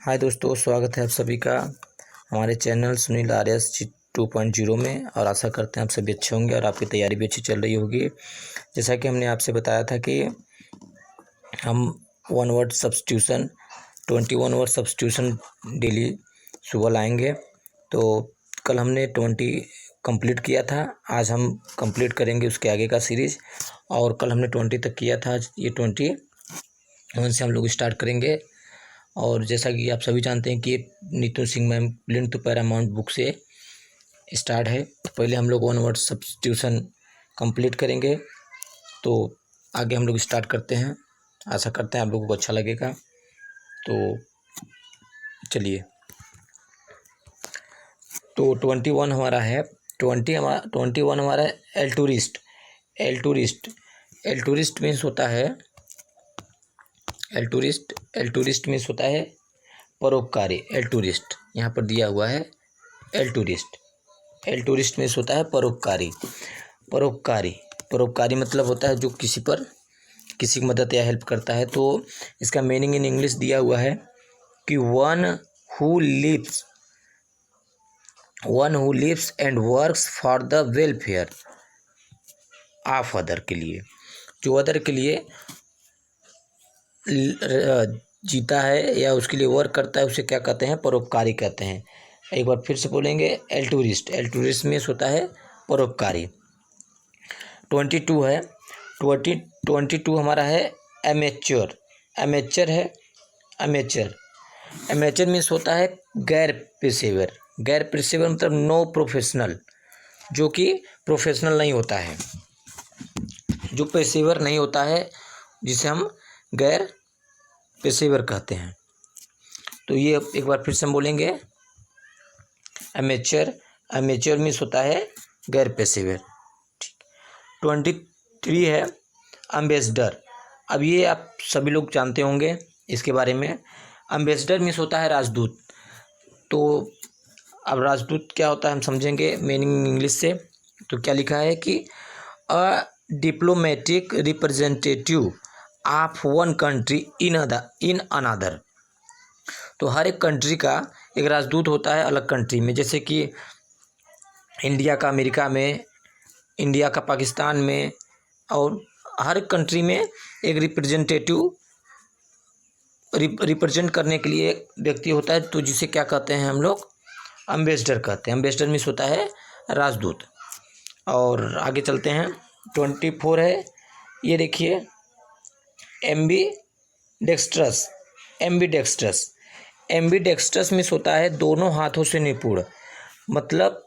हाय दोस्तों, स्वागत है आप सभी का हमारे चैनल सुनील आर्यस 2.0 में। और आशा करते हैं आप सभी अच्छे होंगे और आपकी तैयारी भी अच्छी चल रही होगी। जैसा कि हमने आपसे बताया था कि हम 21 वर्ड सब्स्टिट्यूशन डेली सुबह लाएंगे। तो कल हमने 20 कंप्लीट किया था, आज हम कंप्लीट करेंगे उसके आगे का सीरीज़। और कल हमने 20 तक किया था, आज ये 21 से हम लोग स्टार्ट करेंगे। और जैसा कि आप सभी जानते हैं कि Neetu Singh ma'am print to Paramount book से स्टार्ट है। तो पहले हम लोग 1 वर्ड सब्स्टिट्यूशन कंप्लीट करेंगे, तो आगे हम लोग स्टार्ट करते हैं। आशा करते हैं आप लोगों को अच्छा लगेगा। तो चलिए, तो 21 हमारा है। 21 हमारा है एल्टूरिस्ट। एल्टूरिस्ट मीन्स होता है एल्टूरिस्ट मीन्स होता है परोपकारी। एल्टूरिस्ट यहाँ पर दिया हुआ है। एल्टूरिस्ट मीन्स होता है परोपकारी मतलब होता है जो किसी की मदद या हेल्प करता है। तो इसका मीनिंग इन इंग्लिश दिया हुआ है कि one who lives and works for the welfare of other, के लिए जो अदर के लिए जीता है या उसके लिए वर्क करता है, उसे क्या कहते हैं? परोपकारी कहते हैं। एक बार फिर से बोलेंगे, एल्टूरिस्ट मीन्स होता है परोपकारी। 22 है। 22 हमारा है एमेच्योर मीन्स होता है गैर पेशेवर मतलब नो प्रोफेशनल, जो कि प्रोफेशनल नहीं होता है, जो पेशेवर नहीं होता है, जिसे हम गैर पेशेवर कहते हैं। तो ये एक बार फिर से हम बोलेंगे, एमेच्योर मीन्स होता है गैर पेशेवर। 23 है एम्बेसडर। अब ये आप सभी लोग जानते होंगे इसके बारे में। एम्बेसडर मीन्स होता है राजदूत। तो अब राजदूत क्या होता है हम समझेंगे मीनिंग इंग्लिश से। तो क्या लिखा है कि अ diplomatic representative of one country in another. तो हर एक कंट्री का एक राजदूत होता है अलग कंट्री में। जैसे कि इंडिया का अमेरिका में, इंडिया का पाकिस्तान में, और हर एक कंट्री में एक रिप्रेजेंट करने के लिए एक व्यक्ति होता है। तो जिसे क्या कहते हैं हम लोग? एम्बेसडर कहते हैं। एम्बेसडर मीन्स होता है राजदूत। और आगे चलते हैं। 24 है, ये देखिए, एम्बीडेक्स्ट्रस मीन्स होता है दोनों हाथों से निपुण। मतलब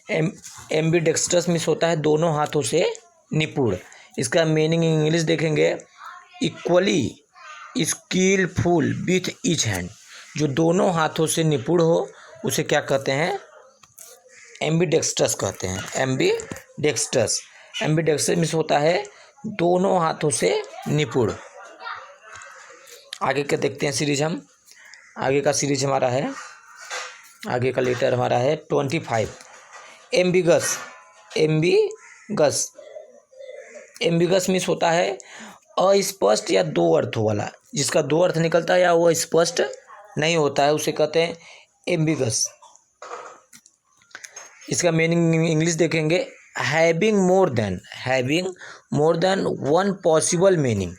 एम्बीडेक्स्ट्रस मीन्स होता है दोनों हाथों से निपुण। इसका मीनिंग इंग्लिश देखेंगे, equally skilful with each hand. जो दोनों हाथों से निपुण हो उसे क्या कहते हैं? एम्बीडेक्स्ट्रस कहते हैं। एम्बीडेक्स्ट्रस मीन्स होता है दोनों हाथों से निपुण। आगे का देखते हैं सीरीज हम। आगे का सीरीज हमारा है, आगे का लेटर हमारा है 25 एम्बिगस मीन्स होता है अस्पष्ट या दो अर्थों वाला। जिसका दो अर्थ निकलता है या वो स्पष्ट नहीं होता है, उसे कहते हैं एम्बिगस। इसका मीनिंग इंग्लिश देखेंगे, having more than one possible meaning.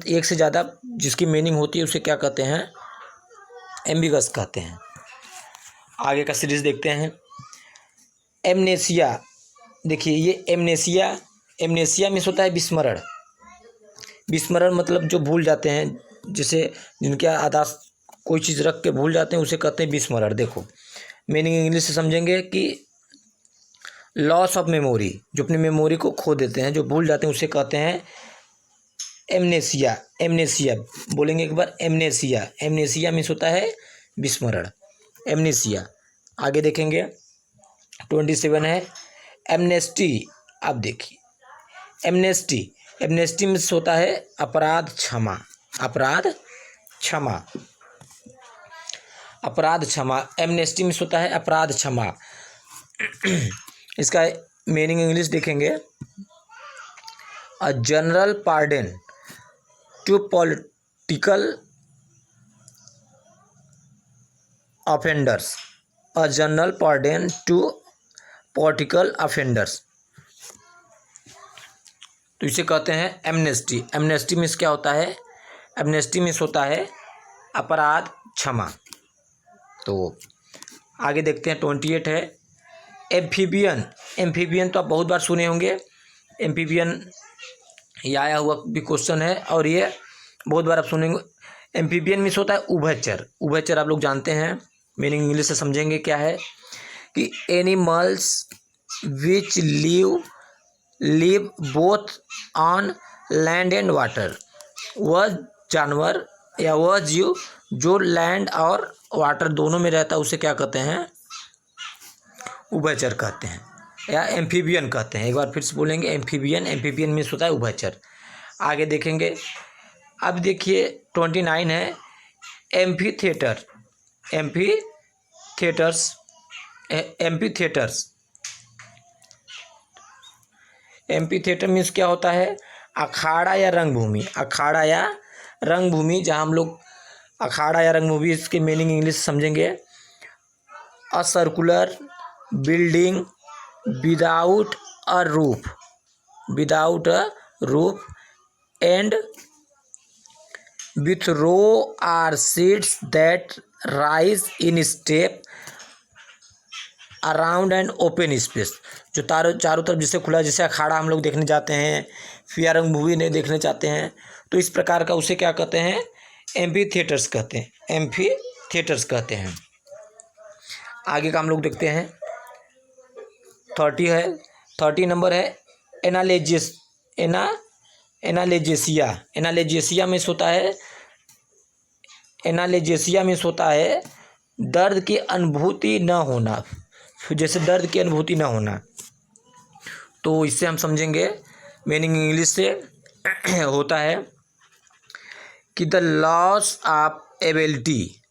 एक से ज़्यादा जिसकी मीनिंग होती है उसे क्या कहते हैं? एम्बिगस कहते हैं। आगे का सीरीज देखते हैं। एमनेसिया। देखिए, ये एमनेसिया मीन्स होता है विस्मरण मतलब जो भूल जाते हैं, जैसे जिनके आदास कोई चीज़ रख के भूल जाते हैं उसे कहते हैं विस्मरण। देखो मीनिंग इंग्लिश से समझेंगे कि लॉस ऑफ मेमोरी, जो अपनी मेमोरी को खो देते हैं, जो भूल जाते हैं, उसे कहते हैं एमनेसिया। बोलेंगे एक बार, एमनेसिया मीन्स होता है विस्मरण, एमनेसिया। आगे देखेंगे 27 है एमनेस्टी। आप देखिए, एमनेस्टी मीन्स होता है अपराध क्षमा। एमनेस्टी मीन्स होता है अपराध क्षमा। इसका मीनिंग इंग्लिश देखेंगे, a general pardon to political offenders, a general pardon to political offenders. तो इसे कहते हैं एमनेस्टी। एमनेस्टी मीन्स क्या होता है? एमनेस्टी मीन्स होता है अपराध क्षमा। तो आगे देखते हैं 28 है एम्फीबियन। एम्फीबियन तो आप बहुत बार सुने होंगे। एम्फीबियन ये आया हुआ भी क्वेश्चन है और ये बहुत बार आप सुनेंगे। एम्फीबियन मीन्स होता है उभयचर। उभयचर आप लोग जानते हैं, मीनिंग इंग्लिश से समझेंगे क्या है कि animals which live both on land and water. वह जानवर या वह जीव जो लैंड और वाटर दोनों में रहता है उसे क्या कहते हैं? उभयचर कहते हैं या एम्फीबियन कहते हैं। एक बार फिर से बोलेंगे एम्फीबियन। एम्फीबियन मीन्स होता है उभयचर। आगे देखेंगे, अब देखिए 29 है एम्फीथिएटर। एम्फीथिएटर्स एम्फीथिएटर मीन्स क्या होता है? अखाड़ा या रंगभूमि। अखाड़ा या रंगभूमि, जहाँ हम लोग अखाड़ा या रंगभूमि इसके मीनिंग इंग्लिश समझेंगे। A circular building without a roof and with row or seats that rise in step around and open space. जो चारों तरफ जिसे खुला, जैसे अखाड़ा हम लोग देखने जाते हैं, फिर रंगभूमि नहीं देखने जाते हैं, तो इस प्रकार का उसे क्या कहते हैं? एम्फीथिएटर्स कहते हैं। एम्फीथिएटर्स कहते हैं। आगे का हम लोग देखते हैं 30 है। 30 नंबर है एनालेजेसिया। एनालेजेसिया मीन्स होता है दर्द की अनुभूति न होना। जैसे दर्द की अनुभूति न होना, तो इससे हम समझेंगे मीनिंग इंग्लिश से होता है कि द लॉस ऑफ एबिलिटी,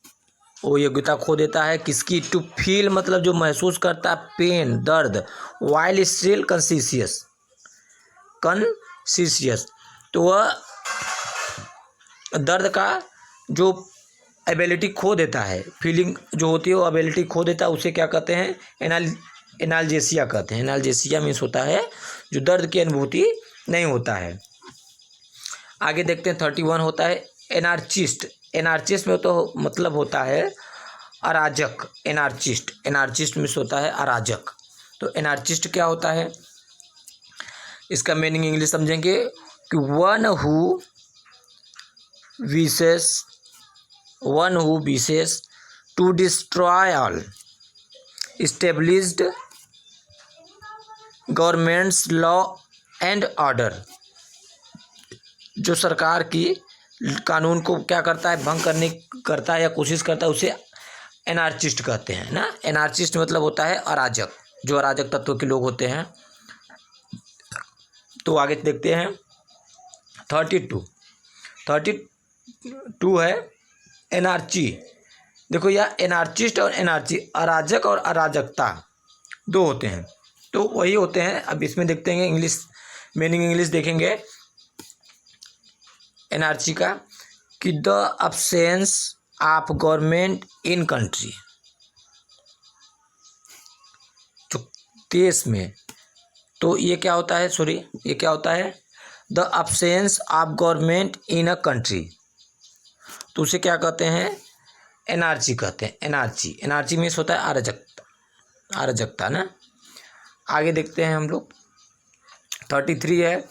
वो योग्यता खो देता है किसकी? टू फील, मतलब जो महसूस करता है पेन, दर्द, वाइल स्टिल कॉन्शियस। तो वह दर्द का जो एबिलिटी खो देता है, फीलिंग जो होती है वो एबिलिटी खो देता है, उसे क्या कहते हैं? एनाल्जेसिया कहते हैं। एनाल्जेसिया मीन्स होता है जो दर्द की अनुभूति नहीं होता है। आगे देखते हैं 31 होता है एनार्चिस्ट। एनार्चिस्ट में तो मतलब होता है अराजक। एनार्चिस्ट मीन्स होता है अराजक। तो एनार्चिस्ट क्या होता है? इसका मीनिंग इंग्लिश समझेंगे कि one who wishes to destroy all established governments law and order. जो सरकार की कानून को क्या करता है? भंग करता है या कोशिश करता है, उसे एनार्चिस्ट कहते हैं ना। एनार्चिस्ट मतलब होता है अराजक, जो अराजक तत्व के लोग होते हैं। तो आगे देखते हैं 32 है एनार्ची। देखो यह एनार्चिस्ट और एनार्ची, अराजक और अराजकता दो होते हैं, तो वही होते हैं। अब इसमें देखते हैं इंग्लिश मीनिंग इंग्लिश देखेंगे एनार्ची का कि the absence of government in country, जो देश में, तो ये क्या होता है? ये क्या होता है? The absence of government in a country, तो उसे क्या कहते हैं? एनार्ची कहते हैं। एनार्ची मीन्स होता है अराजकता ना। आगे देखते हैं हम लोग 33 है।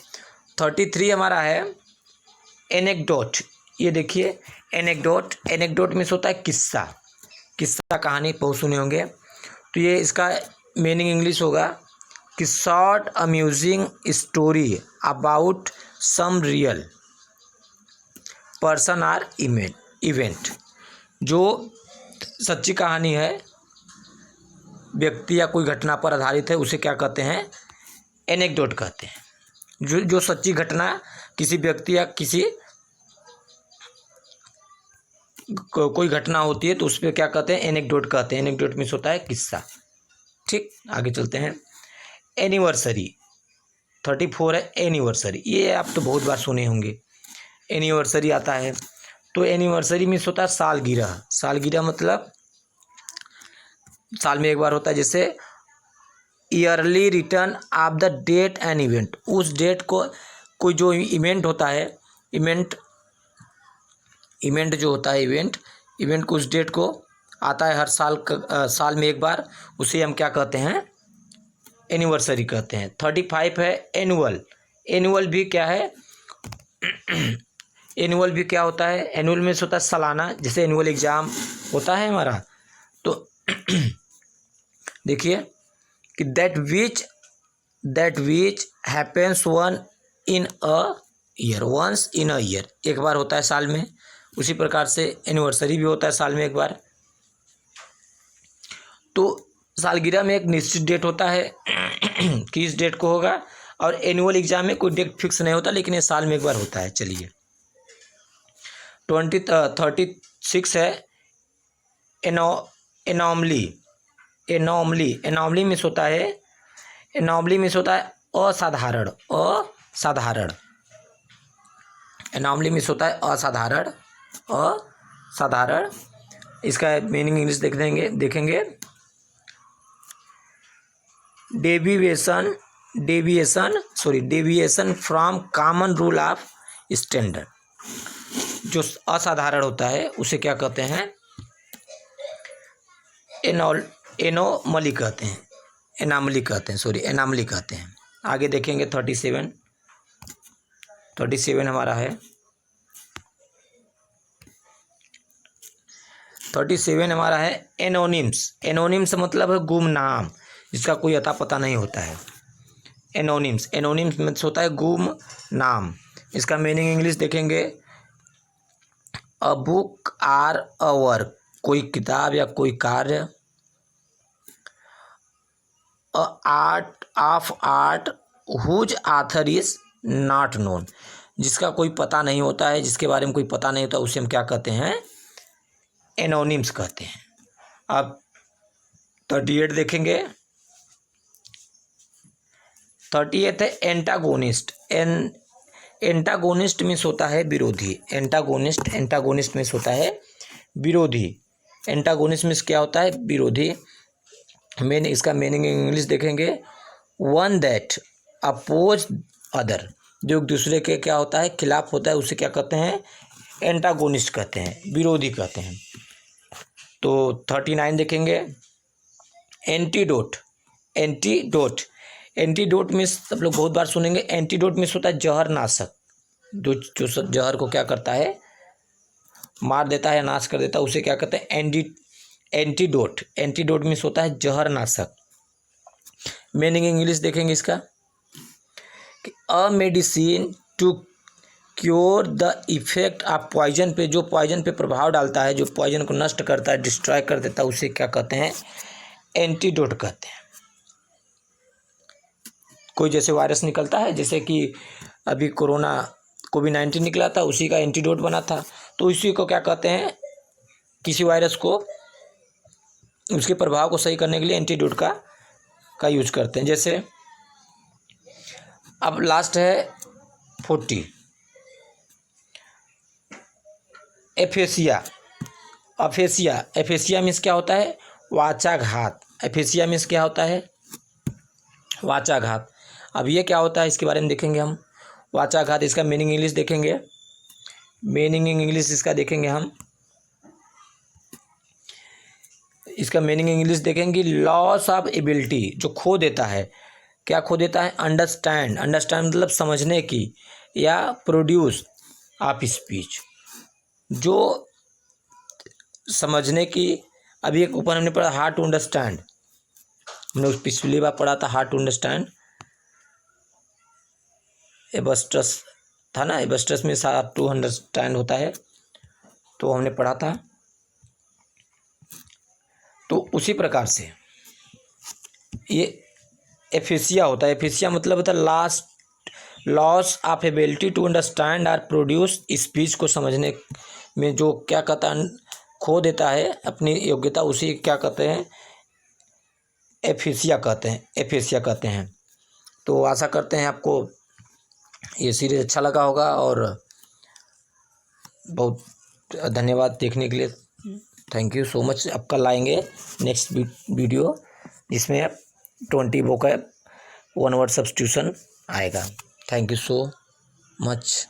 33 हमारा है एनेक्डोट। ये देखिए एनेक्डोट मीन्स होता है किस्सा कहानी, बहुत सुने होंगे। तो ये इसका मीनिंग इंग्लिश होगा कि short amusing story about some real person or event. जो सच्ची कहानी है, व्यक्ति या कोई घटना पर आधारित है, उसे क्या कहते हैं? एनेक्डोट कहते हैं। जो सच्ची घटना किसी व्यक्ति या किसी कोई घटना होती है तो उस पर क्या कहते हैं? एनेक्डोट कहते हैं। एनेक्डोट मीन्स होता है किस्सा। ठीक, आगे चलते हैं एनिवर्सरी। 34 है एनिवर्सरी। ये आप तो बहुत बार सुने होंगे, एनिवर्सरी आता है। तो एनिवर्सरी मीन्स होता है सालगिरह। सालगिरह मतलब साल में एक बार होता है। जैसे yearly return of the date and event, उस डेट को कोई जो इवेंट होता है, इवेंट जो होता है, इवेंट को उस डेट को आता है हर साल साल में एक बार, उसे हम क्या कहते हैं, एनिवर्सरी कहते हैं। 35 है एनुअल। एनुअल भी क्या है, एनुअल भी क्या होता है, एनुअल में होता है सालाना। जैसे एनुअल एग्ज़ाम होता है हमारा, तो देखिए कि that which happens one in a year, once in a year, एक बार होता है साल में। उसी प्रकार से एनिवर्सरी भी होता है साल में एक बार। तो सालगिरह में एक निश्चित डेट होता है कि इस डेट को होगा, और एनुअल एग्जाम में कोई डेट फिक्स नहीं होता, लेकिन ये साल में एक बार होता है। चलिए 36 है एनॉमली। एनॉमली मीन्स होता है, असाधारण। एनॉमली मीन्स होता है असाधारण। इसका मीनिंग इंग्लिश देखेंगे deviation from common rule of standard. जो असाधारण होता है उसे क्या कहते हैं, एनोमली कहते हैं, एनामली कहते हैं। आगे देखेंगे 37 हमारा है। 37 हमारा है एनोनिम्स मतलब है गुमनाम, जिसका कोई अता पता नहीं होता है। एनोनिम्स मतलब होता है गुम नाम। इसका मीनिंग इंग्लिश देखेंगे, a book or a work, कोई किताब या कोई कार्य। A art whose author is not known, जिसका कोई पता नहीं होता है, जिसके बारे में कोई पता नहीं होता, उसे हम क्या कहते हैं, एनोनिम्स कहते हैं। अब 38 देखेंगे। 38 है एंटागोनिस्ट। एंटागोनिस्ट मीन्स होता है विरोधी। एंटागोनिस्ट मीन्स होता है विरोधी। एंटागोनिस्ट मीन्स क्या होता है, विरोधी। इसका मीनिंग इंग्लिश देखेंगे, वन दैट अपोज अदर, जो एक दूसरे के क्या होता है, खिलाफ होता है, उसे क्या कहते हैं, एंटागोनिस्ट कहते हैं, विरोधी कहते हैं। तो 39 देखेंगे, एंटीडोट मीन्स सब लोग बहुत बार सुनेंगे। एंटीडोट मीन्स होता है जहर नाशक, जो जहर को क्या करता है, मार देता है, नाश कर देता है, उसे क्या कहते हैं, एंटीडोट मीन्स होता है जहर नाशक। मीनिंग इंग्लिश देखेंगे इसका कि a medicine to cure the effect of poison पे, जो पॉइजन पे प्रभाव डालता है, जो पॉइजन को नष्ट करता है, डिस्ट्रॉय कर देता है, उसे क्या कहते हैं, एंटीडोट कहते हैं। कोई जैसे वायरस निकलता है, जैसे कि अभी कोविड-19 निकला था, उसी का एंटीडोट बना था, तो इसी को क्या कहते हैं, किसी वायरस को उसके प्रभाव को सही करने के लिए एंटीडोट का यूज करते हैं। जैसे अब लास्ट है 40 एफेसिया मीन्स क्या होता है, वाचाघात। एफेसिया मीन्स क्या होता है, वाचाघात। अब ये क्या होता है, इसके बारे में देखेंगे हम। वाचाघात, इसका मीनिंग इंग्लिश देखेंगे। इसका मीनिंग इंग्लिश देखेंगे, लॉस ऑफ एबिलिटी, जो खो देता है। क्या खो देता है, अंडरस्टैंड मतलब समझने की, या प्रोड्यूस ऑफ स्पीच, जो समझने की। अभी एक ऊपर हमने पढ़ा हार्ड टू अंडरस्टैंड, हमने उस पिछली बार पढ़ा था हार्ड टू अंडरस्टैंड, एबस्ट्रस था ना, एबस्ट्रस में हार्ड टू अंडरस्टैंड होता है, तो हमने पढ़ा था। तो उसी प्रकार से ये एफेसिया होता है। एफेसिया मतलब होता है loss of ability to understand और प्रोड्यूस स्पीच, को समझने में जो क्या कहता है, खो देता है अपनी योग्यता, उसी क्या कहते हैं, एफेसिया कहते हैं। तो आशा करते हैं आपको ये सीरीज अच्छा लगा होगा, और बहुत धन्यवाद देखने के लिए। Thank you so much. अब कल आएंगे नेक्स्ट वीडियो जिसमें 20 vocab 1 word सब्स्टिट्यूशन आएगा। Thank you so much.